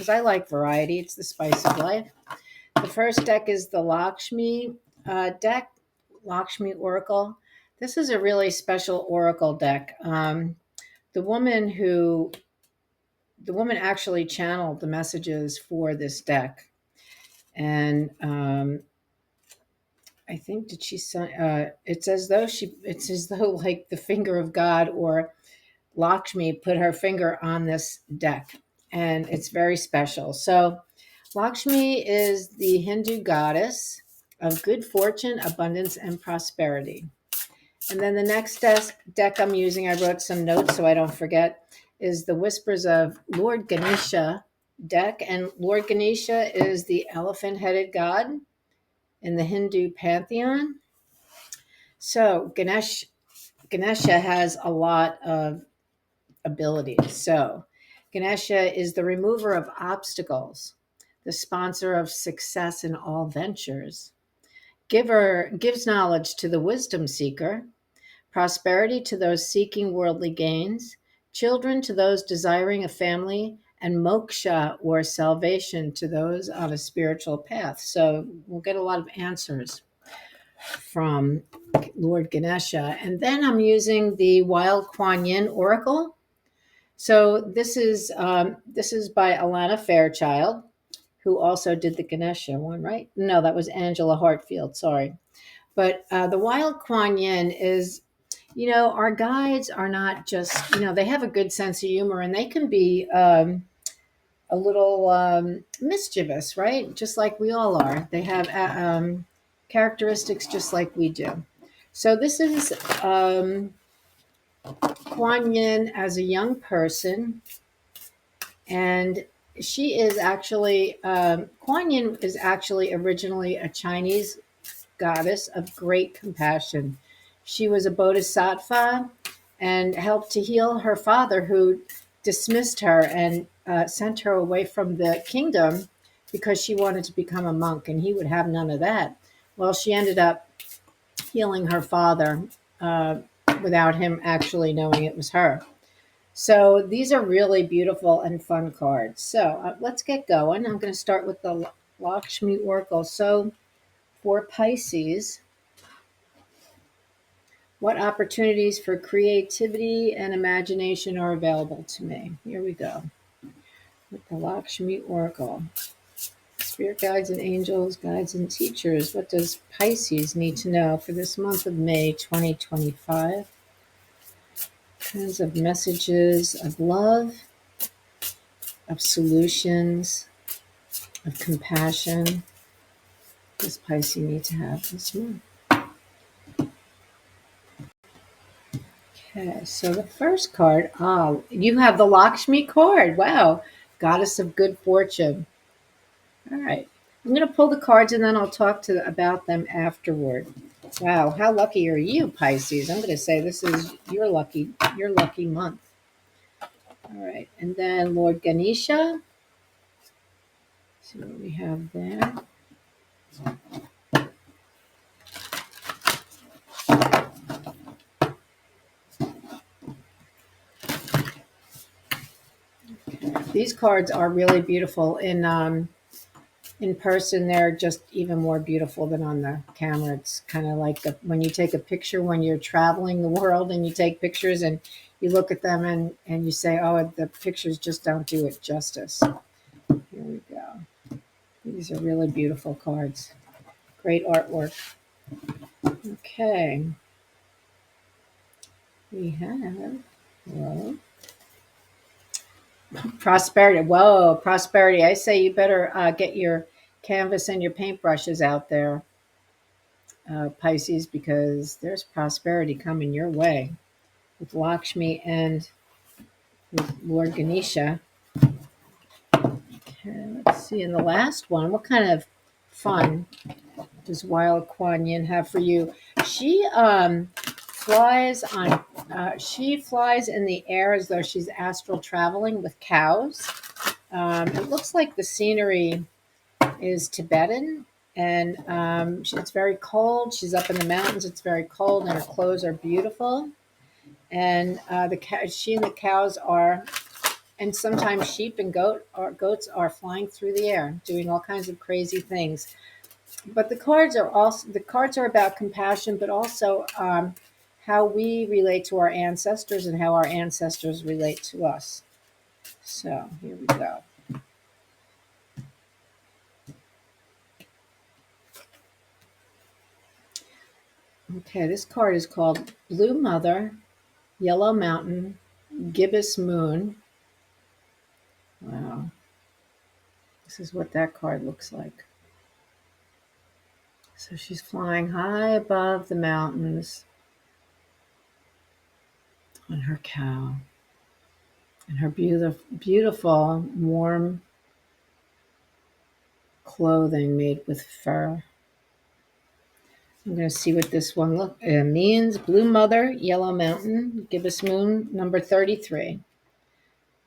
because I like variety. It's the spice of life. The first deck is the Lakshmi deck, Lakshmi Oracle. This is a really special oracle deck. The woman who the woman actually channeled the messages for this deck, and I think did she say? It's as though like the finger of God or Lakshmi put her finger on this deck, and it's very special. So, Lakshmi is the Hindu goddess of good fortune, abundance, and prosperity. And then the next deck I'm using, I wrote some notes so I don't forget, is the Whispers of Lord Ganesha deck. And Lord Ganesha is the elephant headed god in the Hindu pantheon. So, Ganesha has a lot of abilities. So, Ganesha is the remover of obstacles, the sponsor of success in all ventures, gives knowledge to the wisdom seeker, prosperity to those seeking worldly gains, children to those desiring a family, and moksha or salvation to those on a spiritual path. So we'll get a lot of answers from Lord Ganesha. And then I'm using the Wild Kuan Yin Oracle. So this is by Alana Fairchild, who also did the Ganesha one, right? No, that was Angela Hartfield. Sorry. But the Wild Kuan Yin is, our guides are not just, they have a good sense of humor and they can be a little mischievous, right? Just like we all are. They have characteristics just like we do. So this is Kuan Yin as a young person. And she is actually, Kuan Yin is actually originally a Chinese goddess of great compassion. She was a bodhisattva and helped to heal her father, who dismissed her and sent her away from the kingdom because she wanted to become a monk, and he would have none of that. Well, she ended up healing her father without him actually knowing it was her. So these are really beautiful and fun cards. So let's get going. I'm going to start with the Lakshmi Oracle. So for Pisces, what opportunities for creativity and imagination are available to me? Here we go. With the Lakshmi Oracle. Spirit guides and angels, guides and teachers. What does Pisces need to know for this month of May 2025? Kinds of messages of love, of solutions, of compassion. Does Pisces need to have this month? Okay, so the first card, you have the Lakshmi card. Wow, Goddess of Good Fortune. All right, I'm going to pull the cards and then I'll talk about them afterward. Wow, how lucky are you, Pisces? I'm going to say this is your lucky month. All right, and then Lord Ganesha. Let's see what we have there. These cards are really beautiful in person. They're just even more beautiful than on the camera. It's kind of like when you take a picture when you're traveling the world and you take pictures and you look at them and you say, oh, the pictures just don't do it justice. Here we go. These are really beautiful cards. Great artwork. Okay. We have, well, prosperity. Whoa, prosperity. I say you better get your canvas and your paintbrushes out there, Pisces, because there's prosperity coming your way with Lakshmi and with Lord Ganesha. Okay, let's see. In the last one, what kind of fun does Wild Kuan Yin have for you? She flies on. She flies in the air as though she's astral traveling with cows. It looks like the scenery is Tibetan, and it's very cold. She's up in the mountains. It's very cold, and her clothes are beautiful. And she and the cows are And sometimes sheep and goats are flying through the air, doing all kinds of crazy things. But the cards are about compassion, but also how we relate to our ancestors and how our ancestors relate to us. So here we go. Okay, this card is called Blue Mother, Yellow Mountain, Gibbous Moon. Wow, this is what that card looks like. So she's flying high above the mountains on her cow, and her beautiful, warm clothing made with fur. I'm going to see what this one means. Blue Mother, Yellow Mountain, Gibbous Moon, number 33.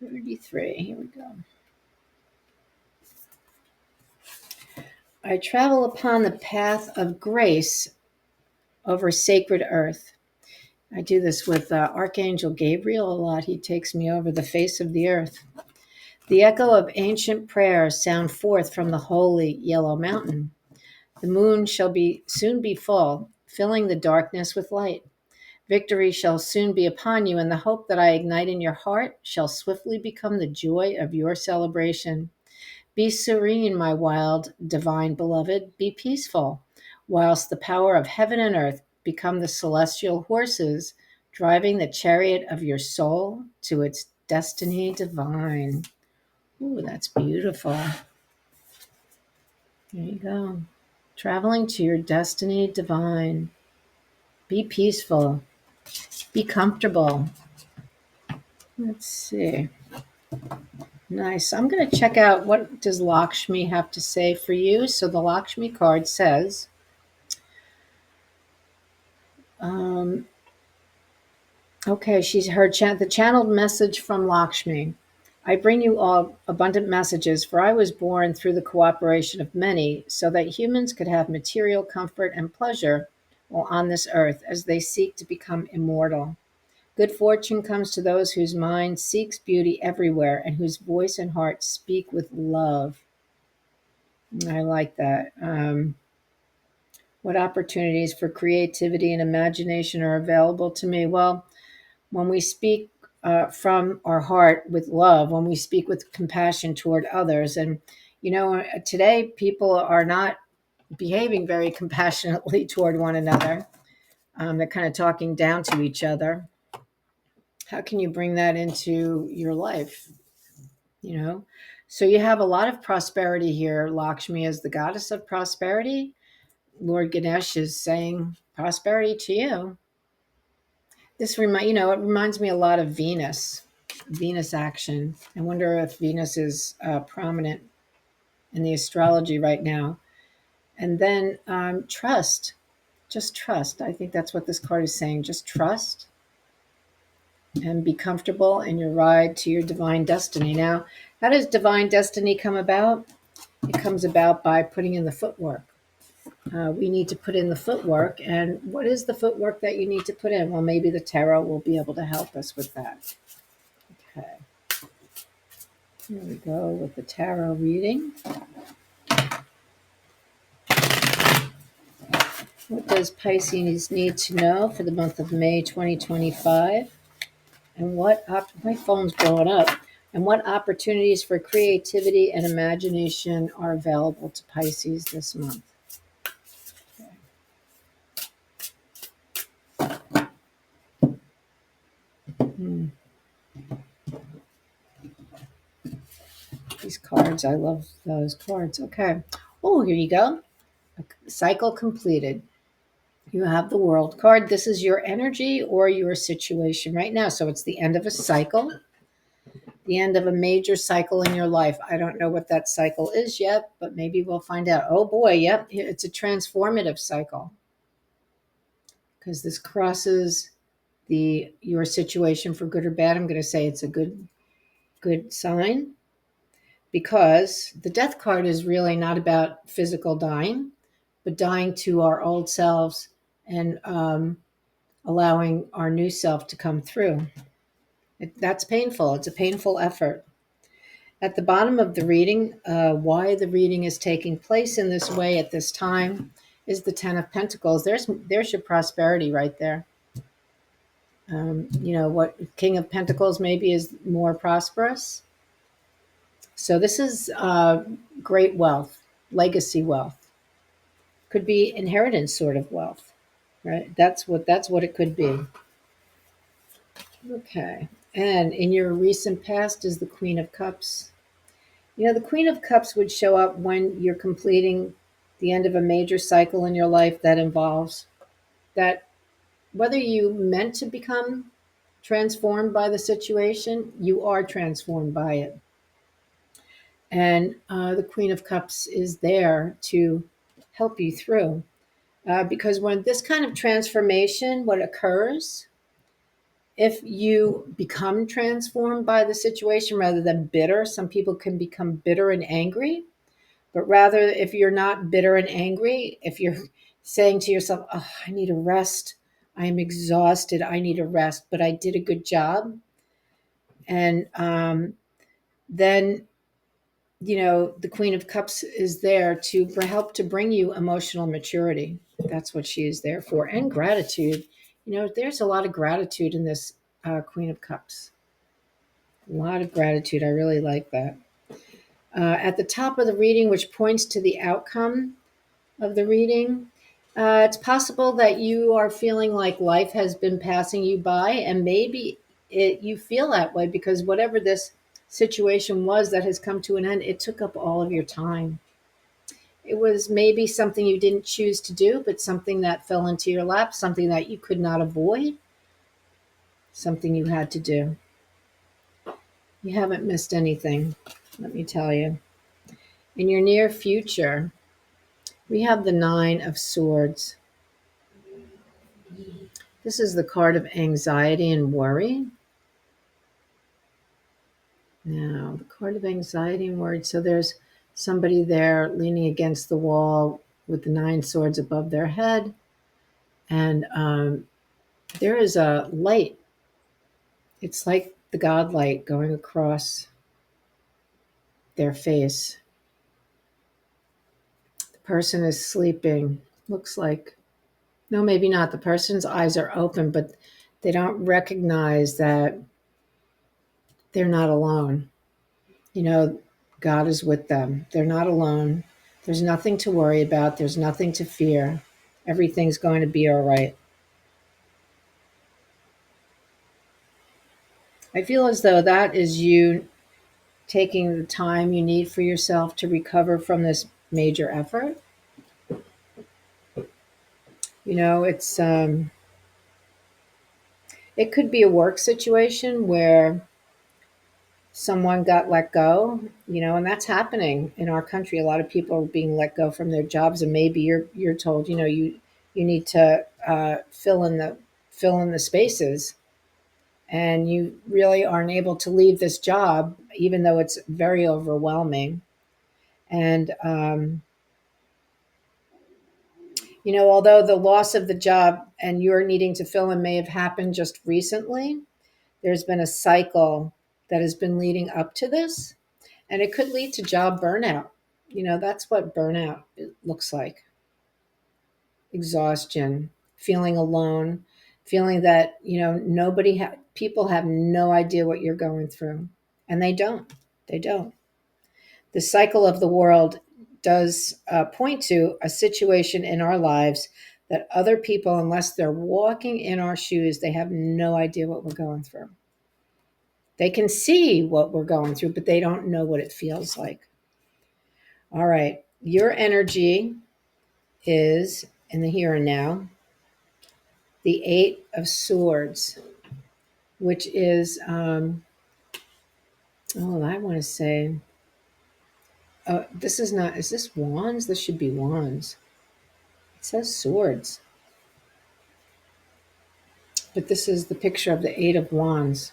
33, here we go. I travel upon the path of grace over sacred earth. I do this with Archangel Gabriel a lot. He takes me over the face of the earth. The echo of ancient prayers sound forth from the holy Yellow Mountain. The moon shall soon be full, filling the darkness with light. Victory shall soon be upon you, and the hope that I ignite in your heart shall swiftly become the joy of your celebration. Be serene, my wild, divine beloved. Be peaceful, whilst the power of heaven and earth become the celestial horses driving the chariot of your soul to its destiny divine. Ooh, that's beautiful. There you go. Traveling to your destiny divine. Be peaceful. Be comfortable. Let's see. Nice. I'm going to check out what does Lakshmi have to say for you. So the Lakshmi card says, okay, she's heard the channeled message from Lakshmi. I bring you all abundant messages, for I was born through the cooperation of many, so that humans could have material comfort and pleasure while on this earth as they seek to become immortal. Good fortune comes to those whose mind seeks beauty everywhere and whose voice and heart speak with love. I like that. What opportunities for creativity and imagination are available to me? Well, when we speak from our heart with love, when we speak with compassion toward others, and today people are not behaving very compassionately toward one another. They're kind of talking down to each other. How can you bring that into your life? So you have a lot of prosperity here. Lakshmi is the goddess of prosperity. Lord Ganesh is saying prosperity to you. It reminds me a lot of Venus action. I wonder if Venus is prominent in the astrology right now. And then trust, just trust. I think that's what this card is saying. Just trust and be comfortable in your ride to your divine destiny. Now, how does divine destiny come about? It comes about by putting in the footwork. We need to put in the footwork. And what is the footwork that you need to put in? Well, maybe the tarot will be able to help us with that. Okay. Here we go with the tarot reading. What does Pisces need to know for the month of May 2025? And my phone's blowing up. And what opportunities for creativity and imagination are available to Pisces this month? These cards, I love those cards. Okay. Oh, here you go. Cycle completed. You have the World card. This is your energy or your situation right now. So it's the end of a cycle, the end of a major cycle in your life. I don't know what that cycle is yet, but maybe we'll find out. Oh boy, yep, it's a transformative cycle because this crosses your situation for good or bad. I'm going to say it's a good sign, because the Death card is really not about physical dying, but dying to our old selves and allowing our new self to come through. That's painful. It's a painful effort. At the bottom of the reading, why the reading is taking place in this way at this time is the Ten of Pentacles. There's your prosperity right there. What King of Pentacles maybe is more prosperous. So this is great wealth, legacy wealth. Could be inheritance sort of wealth, right? That's what it could be. Okay. And in your recent past is the Queen of Cups. The Queen of Cups would show up when you're completing the end of a major cycle in your life that involves that whether you meant to become transformed by the situation, you are transformed by it. And the Queen of Cups is there to help you through. Because when this kind of transformation, what occurs, if you become transformed by the situation rather than bitter, some people can become bitter and angry. But rather, if you're not bitter and angry, if you're saying to yourself, oh, I need a rest, I'm exhausted, I need a rest, but I did a good job. And then, the Queen of Cups is there to help to bring you emotional maturity. That's what she is there for. And gratitude. There's a lot of gratitude in this Queen of Cups. A lot of gratitude. I really like that. At the top of the reading, which points to the outcome of the reading, it's possible that you are feeling like life has been passing you by, and maybe you feel that way because whatever this situation was that has come to an end, it took up all of your time. It was maybe something you didn't choose to do, but something that fell into your lap, something that you could not avoid, something you had to do. You haven't missed anything, let me tell you. In your near future, we have the Nine of Swords. This is the card of anxiety and worry. Now, the card of anxiety and worry. So there's somebody there leaning against the wall with the nine swords above their head. And there is a light. It's like the God light going across their face. The person is sleeping. Looks like, no, maybe not. The person's eyes are open, but they don't recognize that they're not alone. God is with them. They're not alone. There's nothing to worry about. There's nothing to fear. Everything's going to be all right. I feel as though that is you taking the time you need for yourself to recover from this major effort. It could be a work situation where someone got let go, and that's happening in our country. A lot of people are being let go from their jobs, and maybe you're told, you need to fill in the spaces, and you really aren't able to leave this job, even though it's very overwhelming. And although the loss of the job and you're needing to fill in may have happened just recently, there's been a cycle that has been leading up to this. And it could lead to job burnout. That's what burnout looks like. Exhaustion, feeling alone, feeling that, people have no idea what you're going through. And they don't. They don't. The cycle of the world does point to a situation in our lives that other people, unless they're walking in our shoes, they have no idea what we're going through. They can see what we're going through, but they don't know what it feels like. All right. Your energy is in the here and now. The Eight of Swords, which is, I want to say, this is not, is this wands? This should be wands. It says swords. But this is the picture of the Eight of Wands.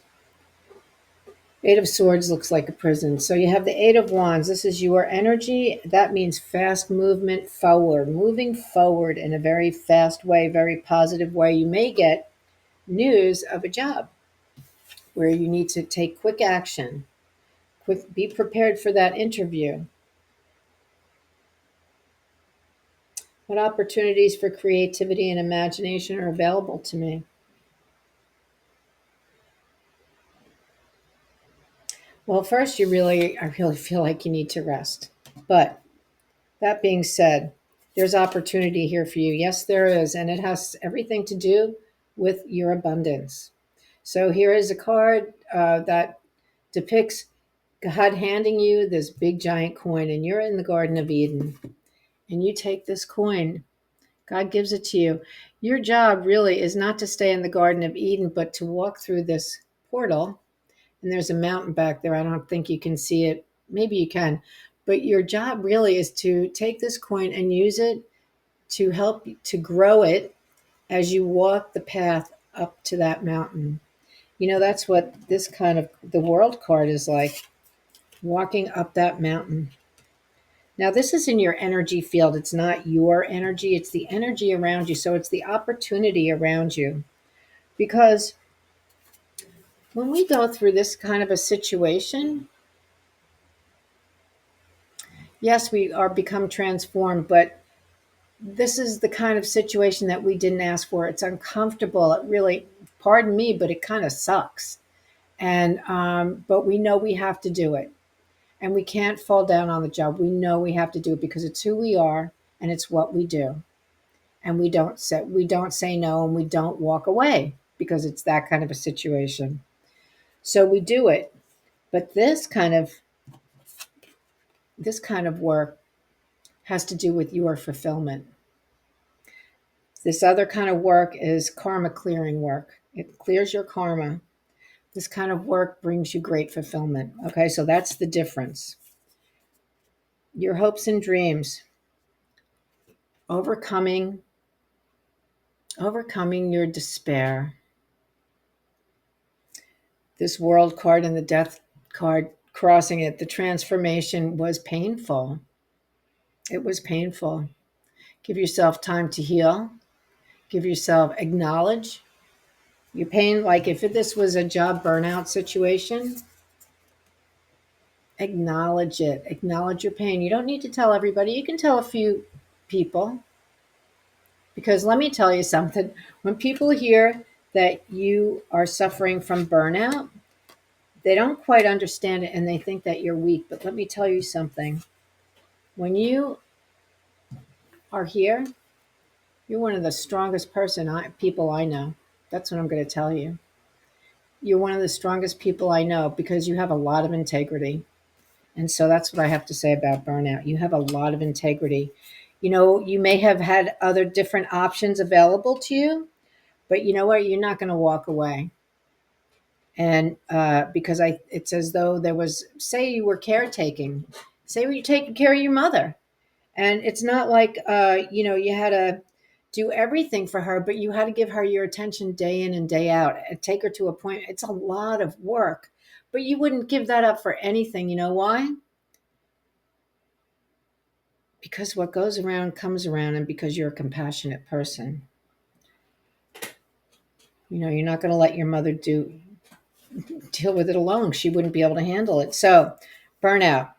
Eight of Swords looks like a prison. So you have the Eight of Wands. This is your energy. That means fast movement forward, moving forward in a very fast way, very positive way. You may get news of a job. where you need to take quick action. Be prepared for that interview. What opportunities for creativity and imagination are available to me? Well, first, I really feel like you need to rest. But that being said, there's opportunity here for you. Yes, there is. And it has everything to do with your abundance. So here is a card that depicts God handing you this big giant coin, and you're in the Garden of Eden. And you take this coin, God gives it to you. Your job really is not to stay in the Garden of Eden, but to walk through this portal. And there's a mountain back there. I don't think you can see it. Maybe you can. But your job really is to take this coin and use it to help to grow it as you walk the path up to that mountain. That's what this kind of the world card is like, walking up that mountain. Now, this is in your energy field. It's not your energy, it's the energy around you. So it's the opportunity around you. Because when we go through this kind of a situation, yes, we are become transformed, but this is the kind of situation that we didn't ask for. It's uncomfortable. It really, pardon me, but it kind of sucks. And but we know we have to do it, and we can't fall down on the job. We know we have to do it because it's who we are and it's what we do. And we don't say no, and we don't walk away because it's that kind of a situation. So we do it. But this kind of work has to do with your fulfillment. This other kind of work is karma clearing work. It clears your karma. This kind of work brings you great fulfillment. Okay, so that's the difference. Your hopes and dreams, overcoming overcoming your despair. This world card and the death card crossing it, the transformation was painful. It was painful. Give yourself time to heal. Give yourself acknowledge your pain. Like if this was a job burnout situation, acknowledge it. Acknowledge your pain. You don't need to tell everybody. You can tell a few people. Because let me tell you something. When people hear that you are suffering from burnout, they don't quite understand it and they think that you're weak. But let me tell you something. When you are here, you're one of the strongest people I know. That's what I'm going to tell you. You're one of the strongest people I know because you have a lot of integrity. And so that's what I have to say about burnout. You have a lot of integrity. You may have had other different options available to you, but you know what? You're not going to walk away. And because it's as though there was, say you were caretaking, say you're taking care of your mother. And it's not like, you had to do everything for her, but you had to give her your attention day in and day out and take her to a point. It's a lot of work, but you wouldn't give that up for anything. You know why? Because what goes around comes around, and because you're a compassionate person. You're not going to let your mother deal with it alone. She wouldn't be able to handle it. So, burnout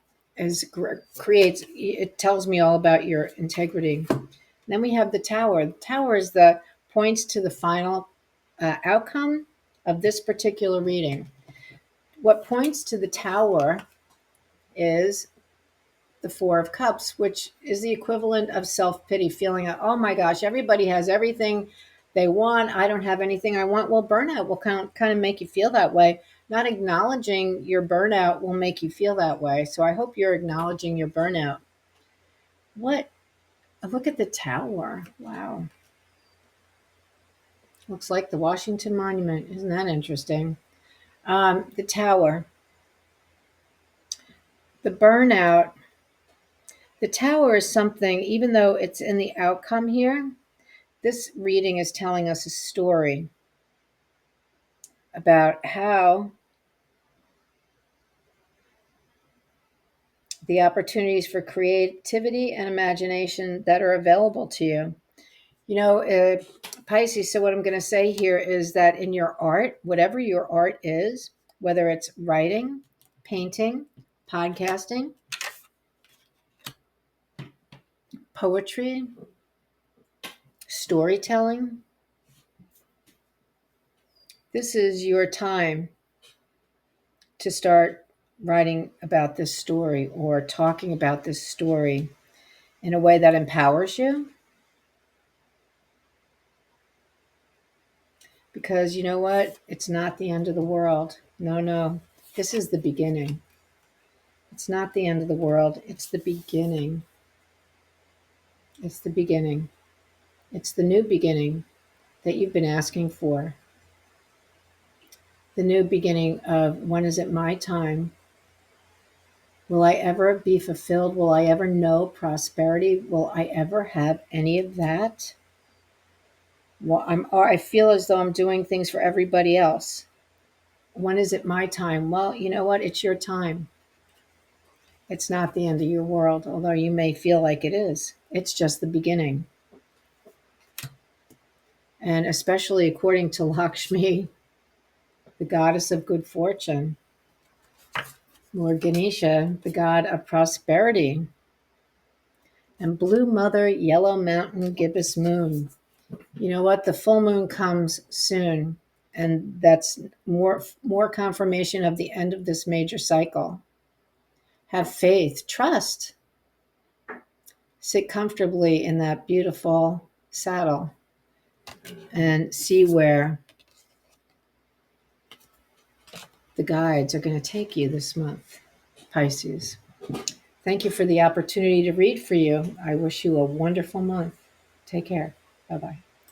creates. It tells me all about your integrity. Then we have the tower. The tower is the points to the final outcome of this particular reading. What points to the tower is the Four of Cups, which is the equivalent of self-pity, feeling like, oh my gosh, everybody has everything they want. I don't have anything I want. Well, burnout will kind of make you feel that way. Not acknowledging your burnout will make you feel that way. So I hope you're acknowledging your burnout. What? Look at the tower. Wow. Looks like the Washington Monument. Isn't that interesting? The tower. The burnout. The tower is something, even though it's in the outcome here, this reading is telling us a story about how the opportunities for creativity and imagination that are available to you. Pisces, so what I'm going to say here is that in your art, whatever your art is, whether it's writing, painting, podcasting, poetry, storytelling, this is your time to start writing about this story or talking about this story in a way that empowers you. Because you know what? It's not the end of the world. No, no. This is the beginning. It's not the end of the world. It's the beginning. It's the beginning. It's the new beginning that you've been asking for. The new beginning of when is it my time? Will I ever be fulfilled? Will I ever know prosperity? Will I ever have any of that? Well, or I feel as though I'm doing things for everybody else. When is it my time? Well, you know what? It's your time. It's not the end of your world, although you may feel like it is. It's just the beginning. And especially according to Lakshmi, the goddess of good fortune, Lord Ganesha, the god of prosperity, and Blue Mother, Yellow Mountain, Gibbous Moon. You know what? The full moon comes soon, and that's more confirmation of the end of this major cycle. Have faith, trust. Sit comfortably in that beautiful saddle and see where the guides are going to take you this month, Pisces. Thank you for the opportunity to read for you. I wish you a wonderful month. Take care. Bye bye.